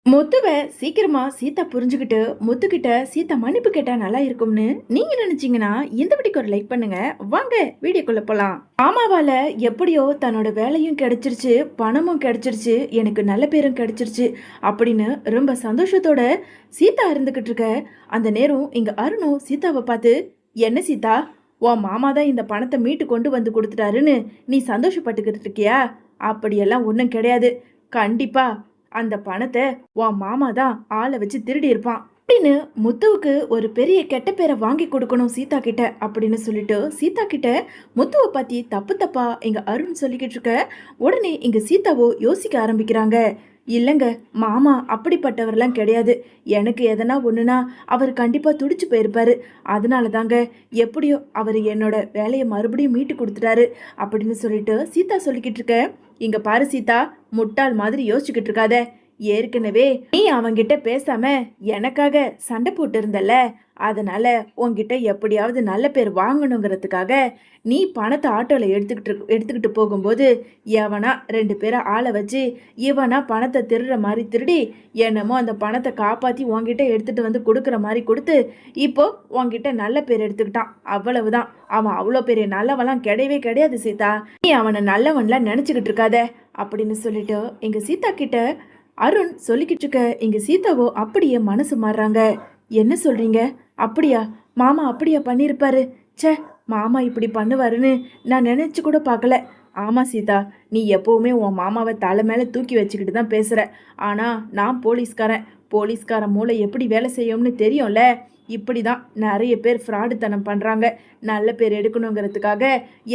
முத்துவ சீக்கிரமா சீதா புரிஞ்சுக்கிட்டு முத்துக்கிட்ட சீதா மன்னிப்பு கேட்டா நல்லா இருக்கும்னு நீங்க நினைச்சீங்கன்னா இந்த வீடியோக்கு ஒரு லைக் பண்ணுங்க. வாங்க வீடியோக்குள்ள போலாம். ஆமாவால எப்படியோ தன்னோட வேலையும் கிடைச்சிருச்சு, பணமும் கிடைச்சிருச்சு, எனக்கு நல்ல பேரும் கிடைச்சிருச்சு அப்படின்னு ரொம்ப சந்தோஷத்தோட சீதா இருந்துகிட்டு இருக்க அந்த நேரம் இங்க அருணும் சீதாவை பார்த்து, என்ன சீதா, உன் மாமா தான் இந்த பணத்தை மீட்டு கொண்டு வந்து கொடுத்துட்டாருன்னு நீ சந்தோஷப்பட்டுக்கிட்டு இருக்கியா? அப்படியெல்லாம் ஒன்றும் கிடையாது. கண்டிப்பா அந்த பணத்தை உன் மாமா தான் ஆளை வச்சு திருடி இருப்பான் அப்படின்னு முத்துவுக்கு ஒரு பெரிய கெட்ட பேரை வாங்கி கொடுக்கணும் சீதா கிட்ட அப்படின்னு சொல்லிட்டு சீதா கிட்ட முத்துவை பத்தி தப்பு தப்பா இங்க அருண் சொல்லிக்கிட்டு இருக்க உடனே இங்க சீதாவோ யோசிக்க ஆரம்பிக்கிறாங்க. இல்லைங்க, மாமா அப்படிப்பட்டவரெல்லாம் கிடையாது. எனக்கு எதனா ஒன்றுனா அவர் கண்டிப்பாக துடிச்சு போயிருப்பாரு. அதனால தாங்க எப்படியோ அவர் என்னோட வேலையை மறுபடியும் மீட்டு கொடுத்துட்டாரு அப்படின்னு சொல்லிட்டு சீதா சொல்லிக்கிட்டு இருக்க. இங்க பாரு சீதா, முட்டாள் மாதிரி யோசிச்சுக்கிட்டு இருக்காத. ஏற்கனவே நீ அவங்கிட்ட பேசாம எனக்காக சண்டை போட்டு இருந்தல, அதனால உன்கிட்ட எப்படியாவது நல்ல பேர் வாங்கணுங்கிறதுக்காக நீ பணத்தை ஆட்டோல எடுத்துக்கிட்டு போகும்போது எவனா 2 பேரை ஆளை வச்சு இவனா பணத்தை திருடுற மாதிரி திருடி என்னமோ அந்த பணத்தை காப்பாத்தி உன்கிட்ட எடுத்துட்டு வந்து கொடுக்குற மாதிரி கொடுத்து இப்போ உன்கிட்ட நல்ல பேர் எடுத்துக்கிட்டான். அவ்வளவுதான். அவன் அவ்வளோ பெரிய நல்லவெல்லாம் கிடையவே கிடையாது சீதா. நீ அவனை நல்லவன்லாம் நினைச்சுக்கிட்டு இருக்காத அப்படின்னு சொல்லிட்டு எங்க சீதா கிட்ட அருண் சொல்லிக்கிட்டு இருக்க. இங்க சீதாவோ அப்படியே மனசு மாறுறாங்க. என்ன சொல்றீங்க? அப்படியா? மாமா அப்படியா பண்ணியிருப்பாரு? ச்சே, மாமா இப்படி பண்ணுவாருன்னு நான் நினைச்சு கூட பார்க்கல. ஆமா சீதா, நீ எப்பவுமே உன் மாமாவை தலை மேலே தூக்கி வச்சுக்கிட்டு தான் பேசுற. ஆனா நான் போலீஸ்காரன் மூளை எப்படி வேலை செய்யும்னு தெரியும்ல. இப்படி தான் நிறைய பேர் ஃப்ராடுத்தனம் பண்ணுறாங்க. நல்ல பேர் எடுக்கணுங்கிறதுக்காக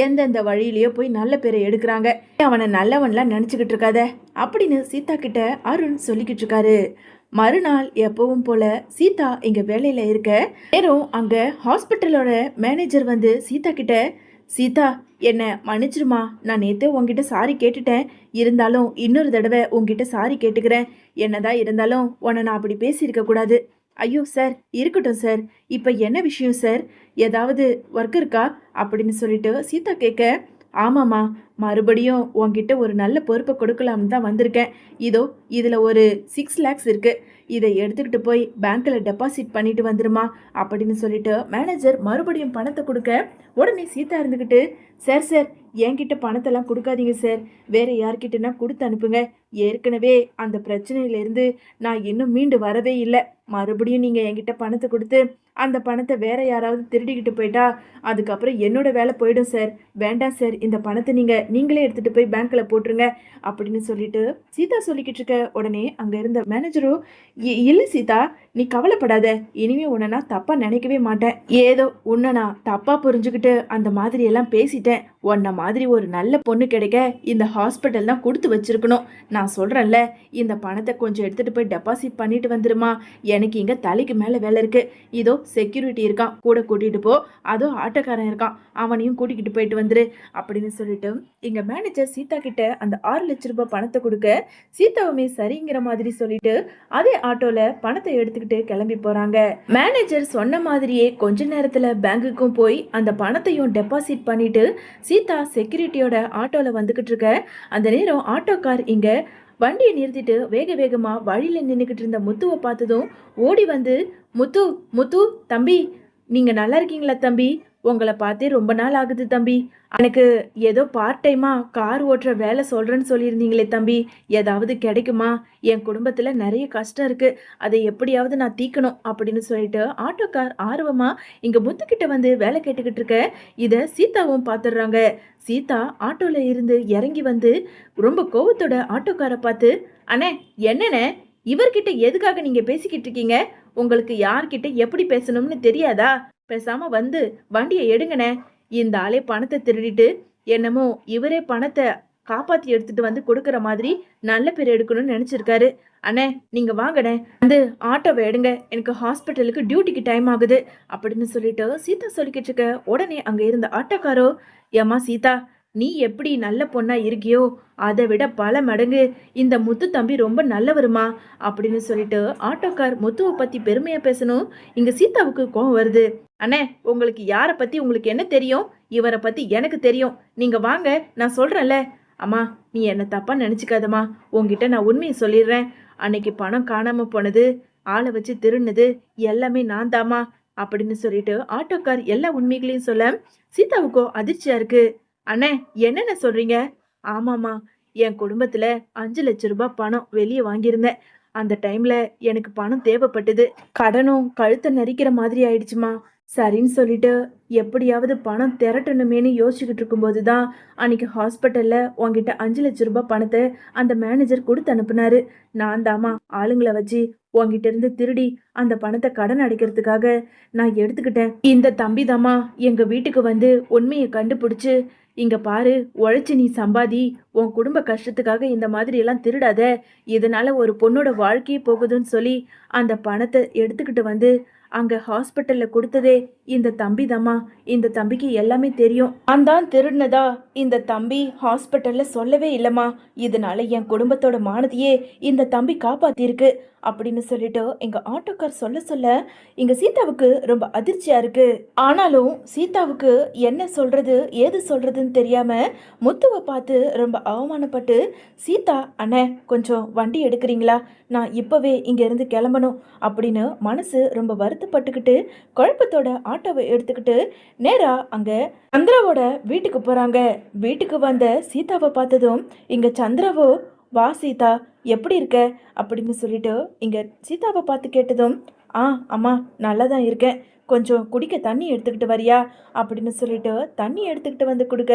எந்தெந்த வழியிலையோ போய் நல்ல பேரை எடுக்கிறாங்க. அவனை நல்லவன்லாம் நினச்சிக்கிட்டு இருக்காத அப்படின்னு சீதா கிட்ட அருண் சொல்லிக்கிட்டு இருக்காரு. மறுநாள் எப்பவும் போல சீதா இங்க வேலையில இருக்க நேரம் அங்க ஹாஸ்பிட்டலோட மேனேஜர் வந்து சீதா கிட்ட, சீதா என்ன மன்னிச்சிருமா, நான் நேற்று உங்ககிட்ட சாரி கேட்டுட்டேன். இருந்தாலும் இன்னொரு தடவை உங்ககிட்ட சாரி கேட்டுக்கிறேன். என்னதான் இருந்தாலும் உன்னை நான் அப்படி பேசியிருக்க கூடாது. ஐயோ சார், இருக்கட்டும் சார். இப்போ என்ன விஷயம் சார்? ஏதாவது ஒர்க் இருக்கா அப்படின்னு சொல்லிட்டு சீதா கேட்க, ஆமாம்மா, மறுபடியும் உன்கிட்ட ஒரு நல்ல பொறுப்பை கொடுக்கலாம்னு தான் வந்திருக்கேன். இதோ இதில் ஒரு 6 lakhs இருக்குது. இதை எடுத்துக்கிட்டு போய் பேங்க்கில் டெபாசிட் பண்ணிட்டு வந்துருமா அப்படின்னு சொல்லிட்டு மேனேஜர் மறுபடியும் பணத்தை கொடுக்க உடனே சீதா இருந்துக்கிட்டு, சார் சார், என்கிட்ட பணத்தெல்லாம் கொடுக்காதீங்க சார். வேற யார்கிட்டனா கொடுத்து அனுப்புங்க. ஏற்கனவே அந்த பிரச்சனையிலேருந்து நான் இன்னும் மீண்டு வரவே இல்லை. மறுபடியும் நீங்கள் என்கிட்ட பணத்தை கொடுத்து அந்த பணத்தை வேற யாராவது திருடிக்கிட்டு போயிட்டா அதுக்கப்புறம் என்னோட வேலை போயிடும் சார். வேண்டாம் சார், இந்த பணத்தை நீங்களே எடுத்துகிட்டு போய் பேங்க்கில் போட்டுருங்க அப்படின்னு சொல்லிட்டு சீதா சொல்லிக்கிட்டு இருக்க. உடனே அங்கே இருந்த மேனேஜரும், இல்லை சீதா, நீ கவலைப்படாத. இனிமே உன்னை நான் தப்பாக நினைக்கவே மாட்டேன். ஏதோ உன்னை நான் தப்பாக புரிஞ்சுக்கிட்டு அந்த மாதிரி எல்லாம் பேசிட்டேன். உன்னை மாதிரி ஒரு நல்ல பொண்ணு கிடைக்க இந்த ஹாஸ்பிட்டல் தான் கொடுத்து வச்சிருக்கணும். நான் சொல்கிறேன்ல, இந்த பணத்தை கொஞ்சம் எடுத்துகிட்டு போய் டெபாசிட் பண்ணிட்டு வந்துருமா. எனக்கு இங்கே தலைக்கு மேலே வேலை இருக்குது. இதோ செக்யூரிட்டி இருக்கான், கூட கூட்டிகிட்டு போ. அதோ ஆட்டோக்காரன் இருக்கான், அவனையும் கூட்டிக்கிட்டு போயிட்டு வந்துரு அப்படின்னு சொல்லிட்டு எங்கள் மேனேஜர் சீதா கிட்ட அந்த 6 லட்ச ரூபாய் பணத்தை கொடுக்க சீதாவுமே சரிங்கிற மாதிரி சொல்லிட்டு அதே ஆட்டோல பணத்தை எடுத்துக்கிட்டு கிளம்பி போறாங்க. மேனேஜர் சொன்ன மாதிரியே கொஞ்ச நேரத்துல பேங்குக்கும் போய் அந்த பணத்தையும் டெபாசிட் பண்ணிட்டு சீதா செக்யூரிட்டியோட ஆட்டோல வந்துகிட்டு இருக்க. அந்த நேரம் ஆட்டோக்கார் இங்க வண்டியை நிறுத்திட்டு வேக வேகமா வழியில நின்றுக்கிட்டு இருந்த முத்துவை பார்த்ததும் ஓடி வந்து, முத்து முத்து தம்பி, நீங்க நல்லா இருக்கீங்களா தம்பி? உங்களை பார்த்தே ரொம்ப நாள் ஆகுது தம்பி. எனக்கு ஏதோ பார்ட் டைமா கார் ஓட்டுற வேலை சொல்றேன்னு சொல்லியிருந்தீங்களே தம்பி, ஏதாவது கிடைக்குமா? என் குடும்பத்துல நிறைய கஷ்டம் இருக்கு, அதை எப்படியாவது நான் தீக்கணும் அப்படின்னு சொல்லிட்டு ஆட்டோக்கார் ஆர்வமா இங்க முத்துக்கிட்ட வந்து வேலை கேட்டுக்கிட்டு இருக்க. இதை சீதாவும் பார்த்துடுறாங்க. சீதா ஆட்டோல இருந்து இறங்கி வந்து ரொம்ப கோவத்தோட ஆட்டோக்காரை பார்த்து, அண்ணே என்னண்ணே, இவர்கிட்ட எதுக்காக நீங்க பேசிக்கிட்டு இருக்கீங்க? உங்களுக்கு யார்கிட்ட எப்படி பேசணும்னு தெரியாதா? பேசாம வந்து வண்டியை எடுங்கண்ணே. இந்த ஆளே பணத்தை திருடிட்டு என்னமோ இவரே பணத்தை காப்பாத்தி எடுத்துட்டு வந்து கொடுக்கற மாதிரி நல்ல பேர் எடுக்கணும்னு நினைச்சிருக்காரு. அண்ணே நீங்க வாங்கண்ணே, வந்து ஆட்டோவை எடுங்க, எனக்கு ஹாஸ்பிட்டலுக்கு டியூட்டிக்கு டைம் ஆகுது அப்படின்னு சொல்லிட்டு சீதா சொல்லிக்கிட்டு இருக்க. உடனே அங்க இருந்த ஆட்டோக்காரோ, ஏமா சீதா, நீ எப்படி நல்ல பொண்ணா இருக்கியோ அதை விட பல மடங்கு இந்த முத்து தம்பி ரொம்ப நல்லவருமா அப்படின்னு சொல்லிட்டு ஆட்டோக்கார் முத்துவை பத்தி பெருமையா பேசணும். இங்க சீதாவுக்கு கோவம் வருது. அண்ணே, உங்களுக்கு யாரை பத்தி உங்களுக்கு என்ன தெரியும்? இவரை பத்தி எனக்கு தெரியும். நீங்க வாங்க, நான் சொல்றேன்ல. அம்மா, நீ என்ன தப்பா நினைச்சுக்காதம்மா, உங்ககிட்ட நான் உண்மையை சொல்லிடுறேன். அன்னைக்கு பணம் காணாம போனது, ஆளை வச்சு திருடுனது எல்லாமே நான் தாமா அப்படின்னு சொல்லிட்டு ஆட்டோக்கார் எல்லா உண்மைகளையும் சொல்ல சீதாவுக்கோ அதிர்ச்சியா இருக்கு. அண்ணே, என்னென்ன சொல்றீங்க? ஆமாமா, என் குடும்பத்துல 5 லட்சம் ரூபாய் பணம் வெளியே வாங்கியிருந்தேன். அந்த டைம்ல எனக்கு பணம் தேவைப்பட்டது. கடனும் கழுத்தை நெரிக்கிற மாதிரி ஆயிடுச்சுமா. சரின்னு சொல்லிட்டு எப்படியாவது பணம் திரட்டணுமேனு யோசிச்சுக்கிட்டு இருக்கும்போது தான் அன்னைக்கு ஹாஸ்பிட்டல்ல உன்கிட்ட 5 லட்சம் ரூபாய் பணத்தை அந்த மேனேஜர் கொடுத்து அனுப்புனாரு. நான் தாமா ஆளுங்களை வச்சு உன்கிட்ட இருந்து திருடி அந்த பணத்தை கடன் அடைக்கிறதுக்காக நான் எடுத்துக்கிட்டேன். இந்த தம்பி தாமா எங்க வீட்டுக்கு வந்து உண்மையை கண்டுபிடிச்சு, இங்க பாரு, உழைச்சு நீ சம்பாதி, உன் குடும்ப கஷ்டத்துக்காக இந்த மாதிரி எல்லாம் திருடாத, இதனால ஒரு பொண்ணோட வாழ்க்கையே போகுதுன்னு சொல்லி அந்த பணத்தை எடுத்துக்கிட்டு வந்து அங்க ஹாஸ்பிட்டல்ல கொடுத்ததே இந்த தம்பி தாமா. இந்த தம்பிக்கு எல்லாமே தெரியும். நான் தான் திருடினதா இந்த தம்பி ஹாஸ்பிட்டல்ல சொல்லவே இல்லம்மா. இதனால என் குடும்பத்தோட மானத்தையே இந்த தம்பி காப்பாத்திருக்கு அப்படின்னு சொல்லிட்டு எங்க ஆட்டோக்கார் சொல்ல சொல்ல இங்க சீதாவுக்கு ரொம்ப அதிர்ச்சியா இருக்கு. ஆனாலும் சீதாவுக்கு என்ன சொல்றது ஏது சொல்றதுன்னு தெரியாம முத்துவை பார்த்து ரொம்ப அவமானப்பட்டு, சீதா அண்ணே, கொஞ்சம் வண்டி எடுக்கிறீங்களா, நான் இப்பவே இங்க இருந்து கிளம்பணும் அப்படின்னு மனசு ரொம்ப வருத்தப்பட்டுக்கிட்டு குழப்பத்தோட ஆட்டோவை எடுத்துக்கிட்டு நேரா அங்க சந்திராவோட வீட்டுக்கு போறாங்க. வீட்டுக்கு வந்த சீதாவை பார்த்ததும் இங்க சந்திராவோ, வா சீதா, எப்படி இருக்க அப்படின்னு சொல்லிட்டு இங்க சீதாவை பார்த்து கேட்டதும், அம்மா, நல்லா தான் இருக்கேன், கொஞ்சம் குடிக்க தண்ணி எடுத்துக்கிட்டு வரியா அப்படின்னு சொல்லிட்டு தண்ணி எடுத்துக்கிட்டு வந்து கொடுக்க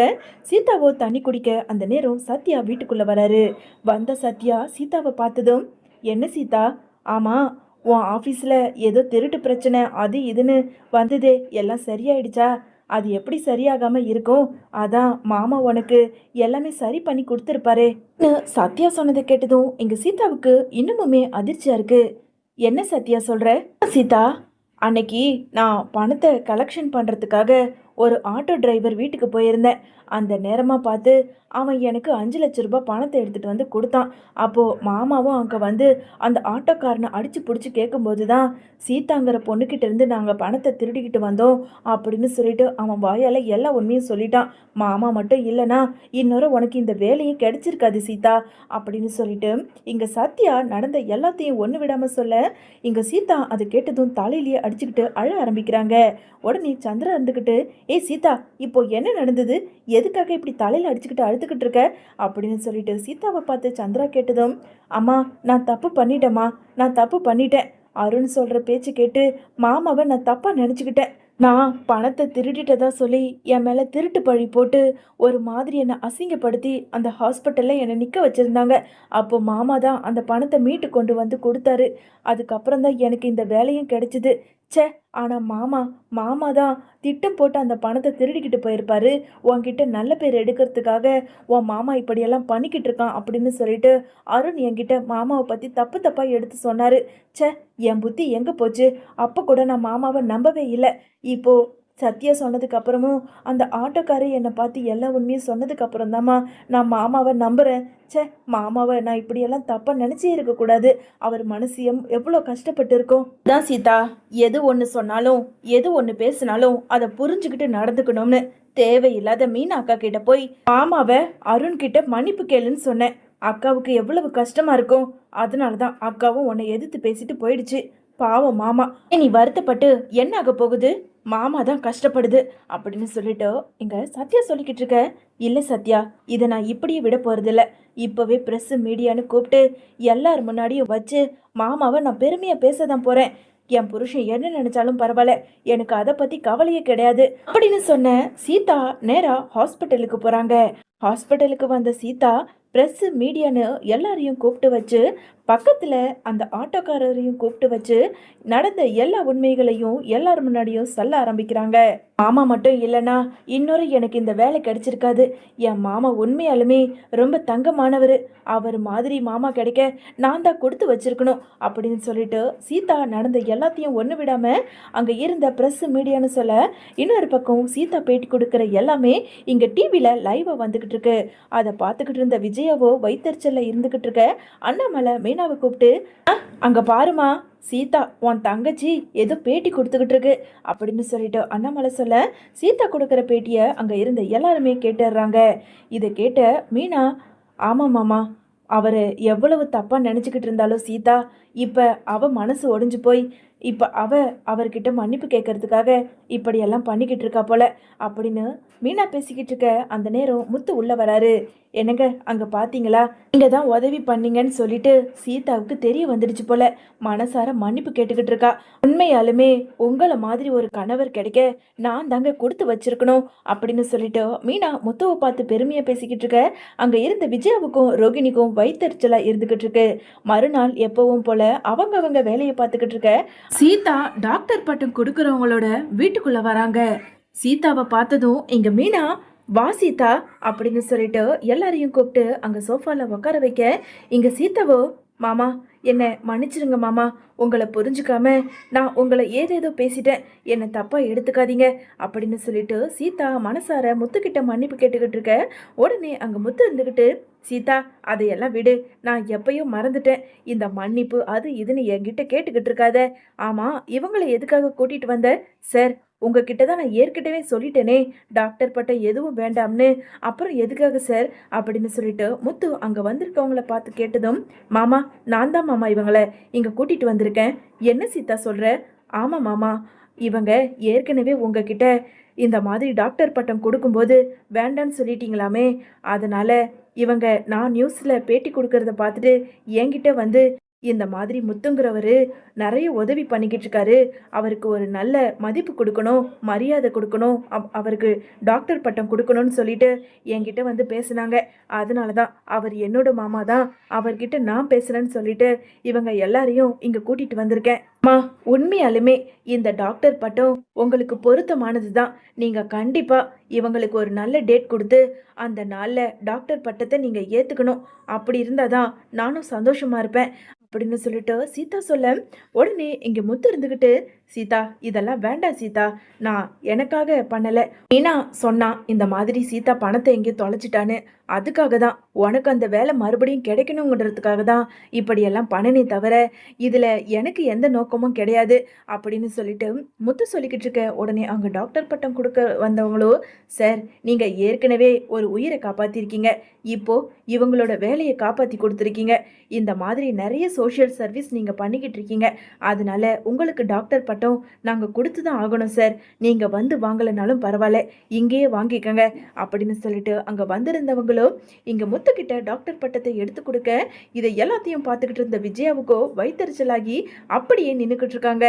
சீதாவோ தண்ணி குடிக்க அந்த நேரம் சத்யா வீட்டுக்குள்ள வராரு. வந்த சத்யா சீதாவை பார்த்ததும், என்ன சீதா, ஆமா, உன் ஆஃபீஸில் ஏதோ திருட்டு பிரச்சனை அது இதுன்னு வந்ததே, எல்லாம் சரியாயிடுச்சா? அது எப்படி சரியாகாம இருக்கும்? அதான் மாமா உனக்கு எல்லாமே சரி பண்ணி கொடுத்துருப்பாரே. சத்யா சொன்னதை கேட்டதும் எங்க சீதாவுக்கு இன்னுமுமே அதிர்ச்சியா இருக்கு. என்ன சத்யா சொல்ற? சீதா, அன்னைக்கு நான் பணத்தை கலெக்ஷன் பண்ணுறதுக்காக ஒரு ஆட்டோ டிரைவர் வீட்டுக்கு போயிருந்தேன். அந்த நேரமாக பார்த்து அவன் எனக்கு 5 லட்சம் ரூபாய் பணத்தை எடுத்துகிட்டு வந்து கொடுத்தான். அப்போது மாமாவும் அங்கே வந்து அந்த ஆட்டோக்காரனை அடித்து பிடிச்சி கேட்கும்போது தான் சீதாங்கிற பொண்ணுக்கிட்ட இருந்து நாங்கள் பணத்தை திருடிக்கிட்டு வந்தோம் அப்படின்னு சொல்லிட்டு அவன் வாயால் எல்லா உண்மையும் சொல்லிட்டான். மாமா மட்டும் இல்லைனா இன்னொரு உனக்கு இந்த வேலையும் கிடைச்சிருக்காது சீதா அப்படின்னு சொல்லிட்டு இங்கே சத்யா நடந்த எல்லாத்தையும் ஒன்று விடாமல் சொல்ல இங்கே சீதா அதை கேட்டதும் தலையிலேயே அடிச்சுக்கிட்டு அழ ஆரம்பிக்கிறாங்க. உடனே சந்திரா இருந்துக்கிட்டு, ஏய் சீதா, இப்போ என்ன நடந்தது, எதுக்காக இப்படி தலையில் அடிச்சுக்கிட்டு அழுத்துக்கிட்டு இருக்க அப்படின்னு சொல்லிட்டு சீதாவை பார்த்து சந்திரா கேட்டதும், அம்மா, நான் தப்பு பண்ணிட்டேம்மா, நான் தப்பு பண்ணிட்டேன். அருண் சொல்கிற பேச்சு கேட்டு மாமாவை நான் தப்பாக நினச்சிக்கிட்டேன். நான் பணத்தை திருடிட்டதா சொல்லி என் மேலே திருட்டு பழி போட்டு ஒரு மாதிரி என்னை அசிங்கப்படுத்தி அந்த ஹாஸ்பிட்டலில் என்னை நிற்க வச்சுருந்தாங்க. அப்போ மாமா தான் அந்த பணத்தை மீட்டு கொண்டு வந்து கொடுத்தாரு. அதுக்கப்புறம் தான் எனக்கு இந்த வேலையும் கிடைச்சிது. ச்சே, ஆனால் மாமா தான் திட்டம் போட்டு அந்த பணத்தை திருடிக்கிட்டு போயிருப்பாரு. உன்கிட்ட நல்ல பேர் எடுக்கிறதுக்காக உன் மாமா இப்படியெல்லாம் பண்ணிக்கிட்டு இருக்கான் அப்படின்னு சொல்லிட்டு அருண் என்கிட்ட மாமாவை பற்றி தப்பாக எடுத்து சொன்னார். ச்சே, என் புத்தி எங்கே போச்சு? அப்போ கூட நான் மாமாவை நம்பவே இல்லை. இப்போது சத்யா சொன்னதுக்கு அப்புறமும் அந்த ஆட்டோக்காரை என்னை பார்த்து எல்லா உண்மையும் சொன்னதுக்கு அப்புறம் தாம்மா நான் மாமாவை நம்புகிறேன். ச்சே, மாமாவை நான் இப்படியெல்லாம் தப்பாக நினச்சே இருக்கக்கூடாது. அவர் மனசு எவ்வளோ கஷ்டப்பட்டு இருக்கோம். தான் சீதா, எது ஒன்று சொன்னாலும் எது ஒன்று பேசினாலும் அதை புரிஞ்சுக்கிட்டு நடந்துக்கணும்னு தேவையில்லாத மீனா அக்கா கிட்ட போய் மாமாவை அருண் கிட்ட மன்னிப்பு கேளுன்னு சொன்னேன். அக்காவுக்கு எவ்வளவு கஷ்டமா இருக்கும். அதனால தான் அக்காவும் உன்னை எதிர்த்து பேசிட்டு போயிடுச்சு. பாவம் மாமா, நீ வருத்தப்பட்டு என்ன ஆக போகுது? மாமா தான் கஷ்டப்படுது அப்படின்னு சொல்லிட்டு இங்க சத்யா சொல்லிக்கிட்டு இருக்க. இல்லை சத்யா, இதை நான் இப்படியே விட போறதில்ல. இப்போவே ப்ரெஸ் மீடியான்னு கூப்பிட்டு எல்லார் முன்னாடியும் வச்சு மாமாவை நான் பெருமையாக பேச தான் போகிறேன். என் புருஷன் என்ன நினைச்சாலும் பரவாயில்ல, எனக்கு அதை பற்றி கவலையே கிடையாது அப்படின்னு சொன்ன சீதா நேராக ஹாஸ்பிட்டலுக்கு போகிறாங்க. ஹாஸ்பிட்டலுக்கு வந்த சீதா ப்ரெஸ் மீடியான்னு எல்லாரையும் கூப்பிட்டு வச்சு பக்கத்தில் அந்த ஆட்டோக்காரரையும் கூப்பிட்டு வச்சு நடந்த எல்லா உண்மைகளையும் எல்லார் முன்னாடியும் சொல்ல ஆரம்பிக்கிறாங்க. மாமா மட்டும் இல்லைன்னா இன்னொரு எனக்கு இந்த வேலை கிடைச்சிருக்காது. என் மாமா உண்மையாலுமே ரொம்ப தங்கமானவர். அவர் மாதிரி மாமா கிடைக்க நான் தான் கொடுத்து வச்சிருக்கணும் அப்படின்னு சொல்லிட்டு சீதா நடந்த எல்லாத்தையும் ஒன்று விடாமல் அங்கே இருந்த ப்ரெஸ் மீடியான்னு சொல்ல இன்னொரு பக்கம் சீதா பேட்டி கொடுக்குற எல்லாமே இங்கே டிவியில் லைவாக வந்துக்கிட்டு இருக்கு. அதை பார்த்துக்கிட்டு இருந்த விஜயாவோ வைத்தறிச்சலில் இருந்துக்கிட்டு இருக்க அண்ணாமலை மீனாவை கூப்பிட்டு, அங்கே பாருமா, சீதா உன் தங்கச்சி ஏதோ பேட்டி கொடுத்துக்கிட்டு இருக்கு அப்படின்னு சொல்லிட்டு அண்ணாமலை சொல்ல சீதா கொடுக்குற பேட்டியை அங்கே இருந்த எல்லாருமே கேட்டுடுறாங்க. இதை கேட்ட மீனா, ஆமாம் மாமா, அவரு எவ்வளவு தப்பா நினைச்சுக்கிட்டு இருந்தாலும் சீதா, இப்ப அவ மனசு ஒடிஞ்சு போய், இப்ப அவர்கிட்ட மன்னிப்பு கேட்கறதுக்காக இப்படியெல்லாம் பண்ணிக்கிட்டு இருக்கா போல அப்படின்னு மீனா பேசிக்கிட்டு இருக்க அந்த நேரம் முத்து உள்ள வராரு. என்னங்க அங்க பாத்தீங்களா? நீங்க தான் உதவி பண்ணீங்கன்னு சொல்லிட்டு சீதாவுக்கு தெரிய வந்துடுச்சு போல. மனசார மன்னிப்பு கேட்டுக்கிட்டு இருக்கா. உண்மையாலுமே உங்களை மாதிரி ஒரு கணவர் கிடைக்க நான் தாங்க கொடுத்து வச்சிருக்கணும் அப்படின்னு சொல்லிட்டு மீனா முத்துவை பார்த்து பெருமையா பேசிக்கிட்டு இருக்க. அங்க இருந்த விஜயாவுக்கும் ரோகிணிக்கும் வயித்தெரிச்சலா இருந்துகிட்டு இருக்கு. மறுநாள் எப்பவும் போல அவங்க வேலையை பார்த்துக்கிட்டு இருக்க சீதா டாக்டர் பட்டம் கொடுக்கறவங்களோட வீட்டுக்குள்ள வராங்க. சீதாவை பார்த்ததும் இங்க மீனா வா சீதா அப்படின்னு சொல்லிட்டு எல்லாரையும் கூப்பிட்டு அங்க சோஃபால உட்கார வைக்க, இங்க சீதாவோ மாமா என்னை மன்னிச்சிருங்க மாமா, உங்களை புரிஞ்சுக்காம நான் உங்களை ஏதேதோ பேசிட்டேன், என்னை தப்பா எடுத்துக்காதீங்க அப்படின்னு சொல்லிட்டு சீதா மனசார முத்துக்கிட்ட மன்னிப்பு கேட்டுக்கிட்டு இருக்க. உடனே அங்க முத்து இருந்துக்கிட்டு, சீதா அதையெல்லாம் விடு, நான் எப்பயும் மறந்துட்டேன், இந்த மன்னிப்பு அது இதுன்னு என்கிட்ட கேட்டுக்கிட்டு இருக்காத. ஆமா இவங்களை எதுக்காக கூட்டிட்டு வந்த? சார் உங்ககிட்ட தான் நான் ஏற்கனவே சொல்லிட்டேனே டாக்டர் பட்டம் எதுவும் வேண்டாம்னு, அப்புறம் எதுக்காக சார் அப்படின்னு சொல்லிட்டு முத்து அங்க வந்திருக்கவங்கள பார்த்து கேட்டதும், மாமா நான் தான் மாமா இவங்கள இங்க கூட்டிட்டு வந்திருக்கேன். என்ன சீதா சொல்ற? ஆமா மாமா, இவங்க ஏற்கனவே உங்ககிட்ட இந்த மாதிரி டாக்டர் பட்டம் கொடுக்கும்போது வேண்டான்னு சொல்லிட்டீங்களாமே, அதனால இவங்க நான் நியூஸ்ல பேட்டி கொடுக்கறத பார்த்துட்டு என்கிட்ட வந்து இந்த மாதிரி முத்துங்கிறவரு நிறைய உதவி பண்ணிக்கிட்டு இருக்காரு, அவருக்கு ஒரு நல்ல மதிப்பு கொடுக்கணும், மரியாதை கொடுக்கணும், அவருக்கு டாக்டர் பட்டம் கொடுக்கணும்னு சொல்லிட்டு என்கிட்ட வந்து பேசுனாங்க. அதனால தான் அவர் என்னோட மாமா தான், அவர்கிட்ட நான் பேசுகிறேன்னு சொல்லிட்டு இவங்க எல்லாரையும் இங்கே கூட்டிகிட்டு வந்திருக்கேன். அம்மா உண்மையாலுமே இந்த டாக்டர் பட்டம் உங்களுக்கு பொருத்தமானது தான். நீங்கள் கண்டிப்பாக இவங்களுக்கு ஒரு நல்ல டேட் கொடுத்து அந்த நாளில் டாக்டர் பட்டத்தை நீங்கள் ஏற்றுக்கணும். அப்படி இருந்தால் தான் நானும் சந்தோஷமாக இருப்பேன் அப்படின்னு சொல்லிட்டு சீதா சொல்ல, உடனே இங்க முத்து இருந்துகிட்டு, சீதா இதெல்லாம் வேண்டாம் சீதா, நான் எனக்காக பண்ணல. மீனா சொன்னா இந்த மாதிரி சீதா பணத்தை எங்கேயும் தொலைச்சிட்டான்னு, அதுக்காக தான் உனக்கு அந்த வேலை மறுபடியும் கிடைக்கணுங்கிறதுக்காக தான் இப்படியெல்லாம் பண்ணனே தவிர இதுல எனக்கு எந்த நோக்கமும் கிடையாது அப்படின்னு சொல்லிட்டு முத்து சொல்லிக்கிட்டு இருக்க. உடனே அங்க டாக்டர் பட்டம் கொடுக்க வந்தவங்களோ, சார் நீங்க ஏற்கனவே ஒரு உயிரை காப்பாத்திருக்கீங்க, இப்போ இவங்களோட வேலையை காப்பாத்தி கொடுத்துருக்கீங்க, இந்த மாதிரி நிறைய சோஷியல் சர்வீஸ் நீங்கள் பண்ணிக்கிட்டு இருக்கீங்க, அதனால உங்களுக்கு டாக்டர் பட்டம் நாங்கள் கொடுத்து தான் ஆகணும் சார், நீங்கள் வந்து வாங்கலைனாலும் பரவாயில்ல, இங்கேயே வாங்கிக்கங்க அப்படின்னு சொல்லிட்டு அங்கே வந்திருந்தவங்களும் இங்கே முத்துக்கிட்ட டாக்டர் பட்டத்தை எடுத்து கொடுக்க, இதை எல்லாத்தையும் பார்த்துக்கிட்டு இருந்த விஜயாவுக்கோ வயிற்றுச்சலாகி அப்படியே நின்றுக்கிட்டு இருக்காங்க.